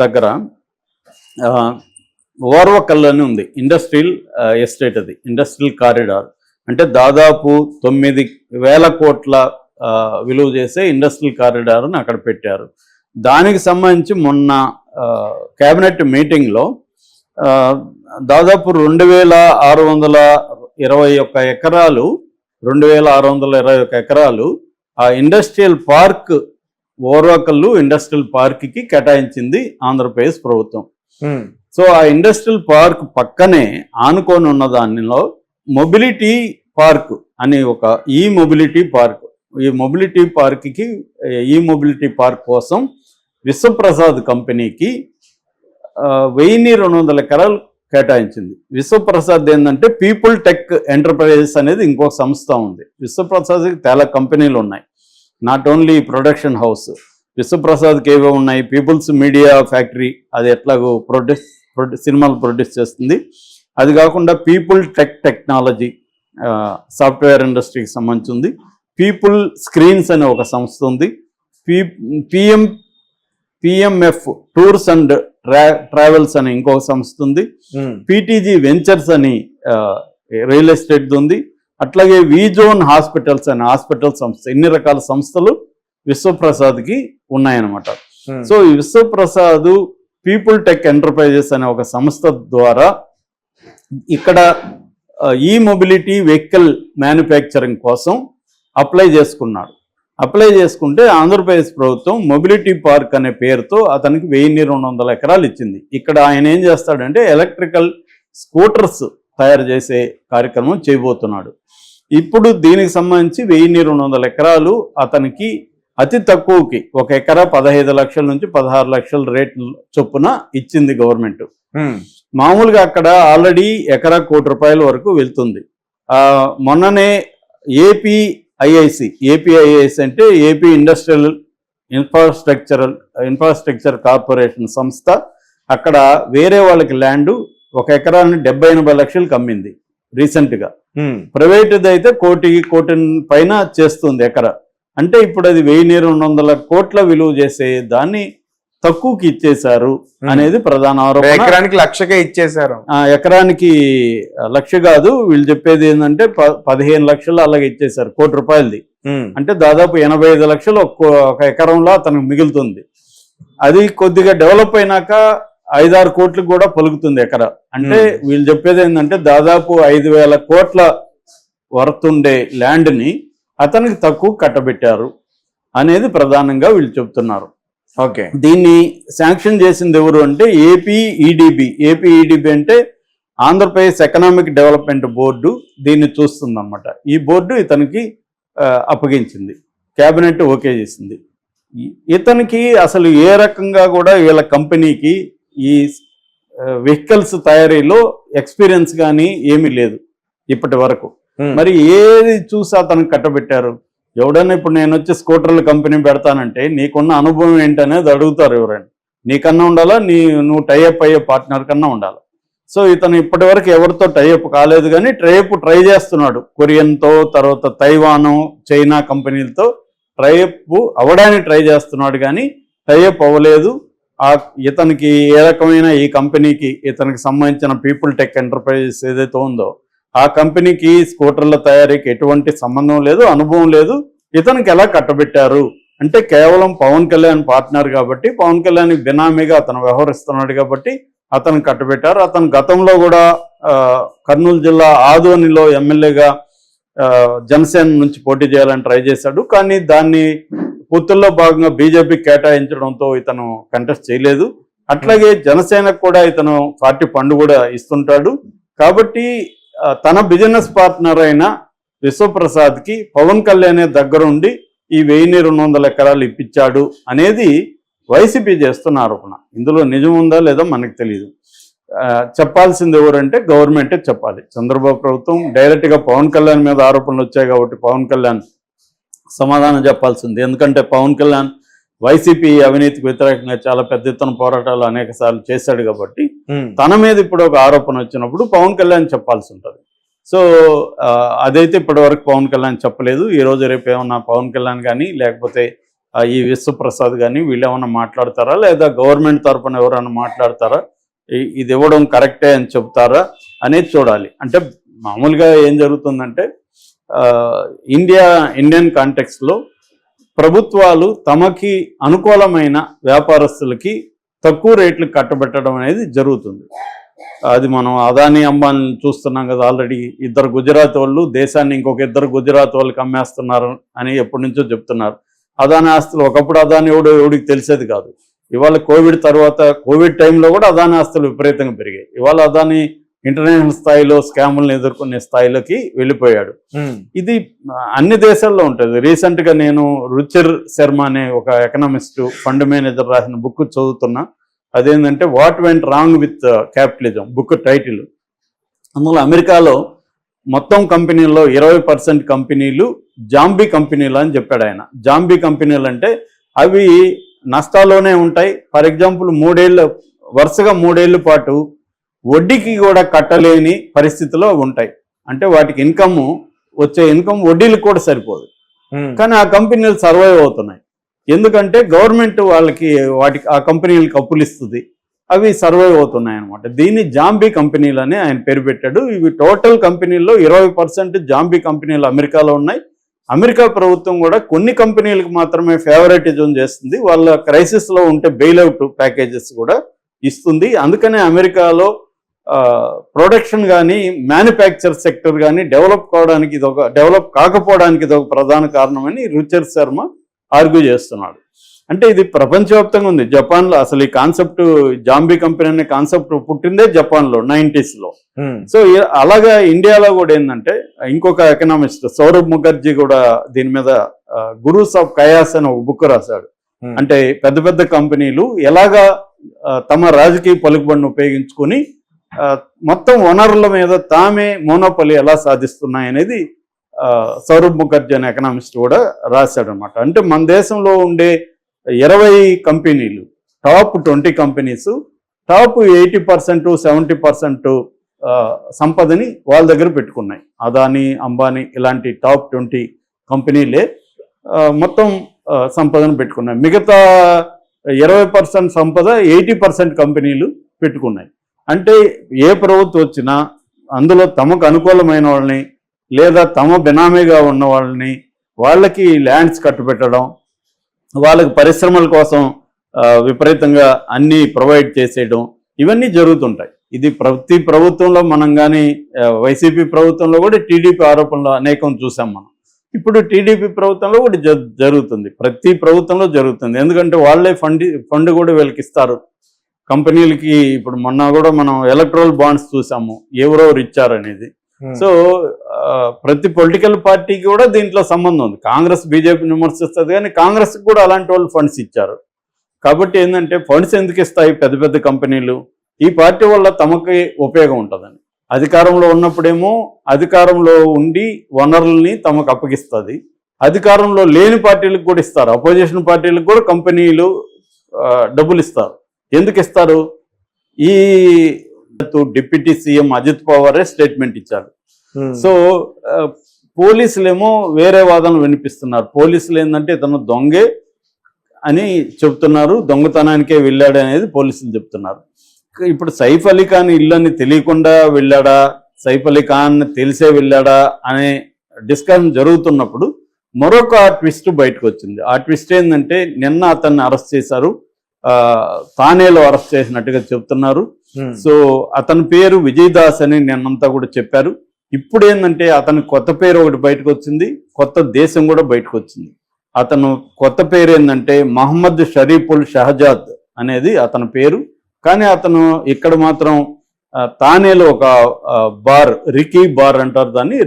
దగ్గర ఓర్వకల్ అని ఉంది, ఇండస్ట్రియల్ ఎస్టేట్. అది ఇండస్ట్రియల్ కారిడార్. అంటే దాదాపు 9,000 కోట్ల విలువ చేసే ఇండస్ట్రియల్ కారిడార్ని అక్కడ పెట్టారు. దానికి సంబంధించి మొన్న క్యాబినెట్ మీటింగ్లో దాదాపు 2,621 ఎకరాలు 2,621 ఎకరాలు ఆ ఇండస్ట్రియల్ పార్క్ ఓర్వకల్లు ఇండస్ట్రియల్ పార్క్కి కేటాయించింది ఆంధ్రప్రదేశ్ ప్రభుత్వం. సో ఆ ఇండస్ట్రియల్ పార్క్ పక్కనే ఆనుకొని ఉన్న దానిలో మొబిలిటీ పార్క్ అని ఒక ఈ మొబిలిటీ పార్క్ కోసం విశ్వప్రసాద్ కంపెనీకి 1,200 ఎకరాలు కేటాయించింది. విశ్వప్రసాద్ ఏంటంటే పీపుల్ టెక్ ఎంటర్ప్రైజెస్ అనేది ఇంకొక సంస్థ ఉంది. విశ్వప్రసాద్కి చాలా కంపెనీలు ఉన్నాయి, నాట్ ఓన్లీ ప్రొడక్షన్ హౌస్. విశ్వప్రసాద్కి ఏవో ఉన్నాయి, పీపుల్స్ మీడియా ఫ్యాక్టరీ, అది ఎట్లాగో సినిమాలు ప్రొడ్యూస్ చేస్తుంది. అది కాకుండా పీపుల్ టెక్నాలజీ సాఫ్ట్వేర్ ఇండస్ట్రీకి సంబంధించి ఉంది. పీపుల్ స్క్రీన్స్ అనే ఒక సంస్థ ఉంది. పిఎంఎఫ్ టూర్స్ అండ్ ట్రావెల్స్ అని ఇంకొక సంస్థ ఉంది. పీటీజీ వెంచర్స్ అని రియల్ ఎస్టేట్ ఉంది. అట్లాగే విజోన్ హాస్పిటల్స్ అనే హాస్పిటల్ సంస్థ. ఇన్ని రకాల సంస్థలు విశ్వప్రసాద్కి ఉన్నాయన్నమాట. సో ఈ విశ్వప్రసాద్ పీపుల్ టెక్ ఎంటర్ప్రైజెస్ అనే ఒక సంస్థ ద్వారా ఇక్కడ ఈ మొబిలిటీ వెహికల్ మ్యానుఫ్యాక్చరింగ్ కోసం అప్లై చేసుకున్నాడు. అప్లై చేసుకుంటే ఆంధ్రప్రదేశ్ ప్రభుత్వం మొబిలిటీ పార్క్ అనే పేరుతో అతనికి 1,200 ఎకరాలు ఇచ్చింది. ఇక్కడ ఆయన ఏం చేస్తాడంటే ఎలక్ట్రికల్ స్కూటర్స్ తయారు చేసే కార్యక్రమం చేయబోతున్నాడు. ఇప్పుడు దీనికి సంబంధించి 1,200 ఎకరాలు అతనికి అతి తక్కువకి 1 ఎకరా 15 లక్షల నుంచి 16 లక్షల రేట్లు చొప్పున ఇచ్చింది గవర్నమెంట్. మామూలుగా అక్కడ ఆల్రెడీ ఎకరా ₹1,00,00,000 వరకు వెళ్తుంది. మొన్ననే ఏపీఐఐసి అంటే ఏపీ ఇండస్ట్రియల్ ఇన్ఫ్రాస్ట్రక్చర్ కార్పొరేషన్ సంస్థ అక్కడ వేరే వాళ్ళకి ల్యాండ్ 1 ఎకరాన్ని 70-80 లక్షలకు అమ్మింది రీసెంట్గా. ప్రైవేట్ది అయితే కోటి పైన చేస్తుంది ఎకరా. అంటే ఇప్పుడు అది 1,200 కోట్ల విలువ చేసే దాన్ని తక్కువకి ఇచ్చేశారు అనేది ప్రధాన ఆరోపణ. ఎకరానికి 1,00,000కే ఇచ్చేశారు. ఎకరానికి 1,00,000 కాదు, వీళ్ళు చెప్పేది ఏంటంటే 15 లక్షలు అలాగే ఇచ్చేశారు, ₹1,00,00,000. అంటే దాదాపు 85 లక్షలు ఒక ఎకరంలో అతనికి మిగులుతుంది. అది కొద్దిగా డెవలప్ అయినాక 5-6 కోట్లకు కూడా పలుకుతుంది ఎకరా. అంటే వీళ్ళు చెప్పేది ఏంటంటే దాదాపు 5,000 కోట్ల వర్త్ ఉండే ల్యాండ్ని అతనికి తక్కువ కట్టబెట్టారు అనేది ప్రధానంగా వీళ్ళు చెప్తున్నారు. ఓకే, దీన్ని శాంక్షన్ చేసింది ఎవరు అంటే ఏపీఈడిబి అంటే ఆంధ్రప్రదేశ్ ఎకనామిక్ డెవలప్మెంట్ బోర్డు దీన్ని చూస్తుందన్నమాట. ఈ బోర్డు ఇతనికి అప్పగించింది, క్యాబినెట్ ఓకే చేసింది. ఇతనికి అసలు ఏ రకంగా కూడా వీళ్ళ కంపెనీకి ఈ వెహికల్స్ తయారీలో ఎక్స్పీరియన్స్ కానీ ఏమీ లేదు ఇప్పటి వరకు. మరి ఏది చూసి అతనికి కట్టబెట్టారు? ఎవడన్నా ఇప్పుడు నేను వచ్చి స్కూటర్ల కంపెనీ పెడతానంటే నీకున్న అనుభవం ఏంటనేది అడుగుతారు ఎవరైనా. నీకన్నా ఉండాలా, నువ్వు టైఅప్ అయ్యే పార్ట్నర్ కన్నా ఉండాలి. సో ఇతను ఇప్పటి వరకు ఎవరితో టైఅప్ కాలేదు, కానీ ట్రై చేస్తున్నాడు. కొరియన్తో, తర్వాత తైవాను, చైనా కంపెనీలతో టైఅప్ అవ్వడానికి ట్రై చేస్తున్నాడు, కానీ టైఅప్ అవ్వలేదు. ఇతనికి ఏ రకమైన ఈ కంపెనీకి ఇతనికి సంబంధించిన పీపుల్ టెక్ ఎంటర్ప్రైజెస్ ఏదైతే ఉందో ఆ కంపెనీకి స్కూటర్ల తయారీకి ఎటువంటి సంబంధం లేదు, అనుభవం లేదు. ఇతనికి ఎలా కట్టబెట్టారు అంటే కేవలం పవన్ కళ్యాణ్ పార్ట్నర్ కాబట్టి, పవన్ కళ్యాణ్ బినామీగా అతను వ్యవహరిస్తున్నాడు కాబట్టి అతను కట్టబెట్టారు. అతను గతంలో కూడా కర్నూలు జిల్లా ఆదోనిలో ఎమ్మెల్యేగా జనసేన నుంచి పోటీ చేయాలని ట్రై చేశాడు, కానీ దాన్ని పొత్తుల్లో భాగంగా బీజేపీ కేటాయించడంతో ఇతను కంటెస్ట్ చేయలేదు. అట్లాగే జనసేనకు కూడా ఇతను పార్టీ ఫండ్ కూడా ఇస్తుంటాడు. కాబట్టి తన బిజినెస్ పార్ట్నర్ అయిన విశ్వప్రసాద్కి పవన్ కళ్యాణ్ దగ్గరుండి ఈ 1,200 ఎకరాలు ఇప్పించాడు అనేది వైసీపీ చేస్తున్న ఆరోపణ. ఇందులో నిజం ఉందా లేదా మనకు తెలియదు. చెప్పాల్సింది ఎవరంటే గవర్నమెంటే చెప్పాలి. చంద్రబాబు ప్రభుత్వం డైరెక్ట్గా పవన్ కళ్యాణ్ మీద ఆరోపణలు వచ్చాయి కాబట్టి పవన్ కళ్యాణ్ సమాధానం చెప్పాల్సింది. ఎందుకంటే పవన్ కళ్యాణ్ వైసీపీ అవినీతికి వ్యతిరేకంగా చాలా పెద్ద ఎత్తున పోరాటాలు అనేక సార్లు చేశాడు కాబట్టి తన మీద ఇప్పుడు ఒక ఆరోపణ వచ్చినప్పుడు పవన్ కళ్యాణ్ చెప్పాల్సి ఉంటుంది. సో అదైతే ఇప్పటి వరకు పవన్ కళ్యాణ్ చెప్పలేదు. ఈ రోజు రేపు ఏమన్నా పవన్ కళ్యాణ్ కానీ లేకపోతే ఈ విశ్వప్రసాద్ కానీ వీళ్ళు ఏమైనా మాట్లాడతారా, లేదా గవర్నమెంట్ తరఫున ఎవరైనా మాట్లాడతారా, ఇది ఇవ్వడం కరెక్టే అని చెప్తారా అనేది చూడాలి. అంటే మామూలుగా ఏం జరుగుతుందంటే ఇండియన్ కాంటెక్స్లో ప్రభుత్వాలు తమకి అనుకూలమైన వ్యాపారస్తులకి తక్కువ రేట్లు కట్టబెట్టడం అనేది జరుగుతుంది. అది మనం అదానీ అంబానీ చూస్తున్నాం కదా, ఆల్రెడీ 2 గుజరాత్ వాళ్ళు దేశాన్ని ఇంకొక 2 గుజరాత్ వాళ్ళకి అమ్మేస్తున్నారు అని ఎప్పటి నుంచో చెప్తున్నారు. అదానీ ఆస్తులు ఒకప్పుడు అదానీ ఎవడికి తెలిసేది కాదు. ఇవాళ కోవిడ్ తర్వాత కోవిడ్ టైంలో కూడా అదానీ ఆస్తులు విపరీతంగా పెరిగాయి. ఇవాళ అదానీ ఇంటర్నేషనల్ స్థాయిలో స్కాములను ఎదుర్కొనే స్థాయిలోకి వెళ్ళిపోయాడు. ఇది అన్ని దేశాల్లో ఉంటుంది. రీసెంట్ గా నేను రుచిర్ శర్మ అనే ఒక ఎకనామిస్ట్ ఫండ్ మేనేజర్ రాసిన బుక్ చదువుతున్నా. అదేంటంటే what went wrong with capitalism book title. అందులో అమెరికాలో మొత్తం కంపెనీల్లో 20% కంపెనీలు జాంబీ కంపెనీలు అని చెప్పాడు ఆయన. జాంబీ కంపెనీలు అంటే అవి నష్టాల్లోనే ఉంటాయి. ఫర్ ఎగ్జాంపుల్ వరుసగా 3 ఏళ్ల పాటు వడ్డీకి కూడా కట్టలేని పరిస్థితిలో ఉంటాయి. అంటే వాటికి వచ్చే ఇన్కమ్ వడ్డీలకు కూడా సరిపోదు. కానీ ఆ కంపెనీలు సర్వైవ్ అవుతున్నాయి. ఎందుకంటే గవర్నమెంట్ వాటికి ఆ కంపెనీలకు అప్పులు ఇస్తుంది, అవి సర్వైవ్ అవుతున్నాయి అనమాట. దీన్ని జాంబీ కంపెనీలు అని ఆయన పేరు పెట్టాడు. ఇవి టోటల్ కంపెనీల్లో 20% జాంబీ కంపెనీలు అమెరికాలో ఉన్నాయి. అమెరికా ప్రభుత్వం కూడా కొన్ని కంపెనీలకు మాత్రమే ఫేవరెటిజం చేస్తుంది. వాళ్ళ క్రైసిస్లో ఉంటే బెయిల్అవుట్ ప్యాకేజెస్ కూడా ఇస్తుంది. అందుకనే అమెరికాలో ప్రొడక్షన్ కానీ మ్యానుఫ్యాక్చర్ సెక్టర్ కానీ డెవలప్ కాకపోవడానికి ఇదొక ప్రధాన కారణమని రుచిర్ శర్మ ఆర్గ్యూ చేస్తున్నాడు. అంటే ఇది ప్రపంచవ్యాప్తంగా ఉంది. జపాన్లో అసలు ఈ కాన్సెప్ట్ జాంబీ కంపెనీ అనే కాన్సెప్ట్ పుట్టిందే జపాన్లో 90s లో. సో అలాగా ఇండియాలో కూడా ఏంటంటే ఇంకొక ఎకనామిస్ట్ సౌరభ్ ముఖర్జీ కూడా దీని మీద గురూస్ ఆఫ్ కయాస్ అని ఒక బుక్ రాశాడు. అంటే పెద్ద పెద్ద కంపెనీలు ఎలాగా తమ రాజకీయ పలుకుబడిని ఉపయోగించుకొని మొత్తం వనరుల మీద తామే మోనోపలి ఎలా సాధిస్తున్నాయనేది సౌరభ్ ముఖర్జీ అనే ఎకనామిస్ట్ కూడా రాశాడు అనమాట. అంటే మన దేశంలో ఉండే 20 కంపెనీలు టాప్ 20 కంపెనీస్ టాప్ 80% 70% సంపదని వాళ్ళ దగ్గర పెట్టుకున్నాయి. అదానీ అంబానీ ఇలాంటి టాప్ 20 కంపెనీలే మొత్తం సంపదను పెట్టుకున్నాయి. మిగతా 20% సంపద 80% కంపెనీలు పెట్టుకున్నాయి. అంటే ఏ ప్రభుత్వం వచ్చినా అందులో తమకు అనుకూలమైన వాళ్ళని లేదా తమ బినామీగా ఉన్న వాళ్ళకి ల్యాండ్స్ కట్టుబెట్టడం, వాళ్ళకి పరిశ్రమల కోసం విపరీతంగా అన్నీ ప్రొవైడ్ చేసేయడం, ఇవన్నీ జరుగుతుంటాయి. ఇది ప్రతి ప్రభుత్వంలో మనం కానీ వైసీపీ ప్రభుత్వంలో కూడా టీడీపీ ఆరోపణలు అనేకం చూసాం మనం. ఇప్పుడు టీడీపీ ప్రభుత్వంలో కూడా జరుగుతుంది. ప్రతి ప్రభుత్వంలో జరుగుతుంది. ఎందుకంటే వాళ్ళే ఫండ్ కూడా వీళ్ళకి ఇస్తారు కంపెనీలకి. ఇప్పుడు మొన్న కూడా మనం ఎలక్ట్రల్ బాండ్స్ చూసాము, ఎవరెవరు ఇచ్చారనేది. సో ప్రతి పొలిటికల్ పార్టీకి కూడా దీంట్లో సంబంధం ఉంది. కాంగ్రెస్ బీజేపీని విమర్శిస్తుంది, కానీ కాంగ్రెస్ కూడా అలాంటి వాళ్ళు ఫండ్స్ ఇచ్చారు. కాబట్టి ఏంటంటే ఫండ్స్ ఎందుకు ఇస్తాయి పెద్ద పెద్ద కంపెనీలు? ఈ పార్టీ వల్ల తమకి ఉపయోగం ఉంటుందని. అధికారంలో ఉన్నప్పుడేమో అధికారంలో ఉండి వనరుల్ని తమకు అప్పగిస్తుంది. అధికారంలో లేని పార్టీలకు కూడా ఇస్తారు. అపోజిషన్ పార్టీలకు కూడా కంపెనీలు డబ్బులు ఇస్తారు. ఎందుకు ఇస్తారు? ఈ డిప్యూటీ సీఎం అజిత్ పవారే స్టేట్మెంట్ ఇచ్చారు. సో పోలీసులేమో వేరే వాదనలు వినిపిస్తున్నారు. పోలీసులు ఏంటంటే ఇతను దొంగే అని చెప్తున్నారు, దొంగతనానికే వెళ్ళాడు అనేది పోలీసులు చెప్తున్నారు. ఇప్పుడు సైఫ్ అలీ ఖాన్ ఇల్లని తెలియకుండా వెళ్ళాడా, సైఫ్ అలీ ఖాన్ తెలిసే వెళ్ళాడా అనే డిస్కషన్ జరుగుతున్నప్పుడు మరొక ట్విస్ట్ బయటకు వచ్చింది. ఆ ట్విస్ట్ ఏంటంటే నిన్న అతన్ని అరెస్ట్ చేశారు, తానేలో అరెస్ట్ చేసినట్టుగా చెప్తున్నారు. సో అతని పేరు విజయ్ దాస్ అని నిన్నంతా కూడా చెప్పారు. ఇప్పుడు ఏంటంటే అతని కొత్త పేరు ఒకటి బయటకు వచ్చింది, కొత్త దేశం కూడా బయటకు వచ్చింది. అతను కొత్త పేరు ఏంటంటే మహమ్మద్ షరీఫుల్ షహజాద్ అనేది అతని పేరు. కానీ అతను ఇక్కడ మాత్రం తానేలో ఒక బార్, రికీ బార్ అంటారు దాన్ని,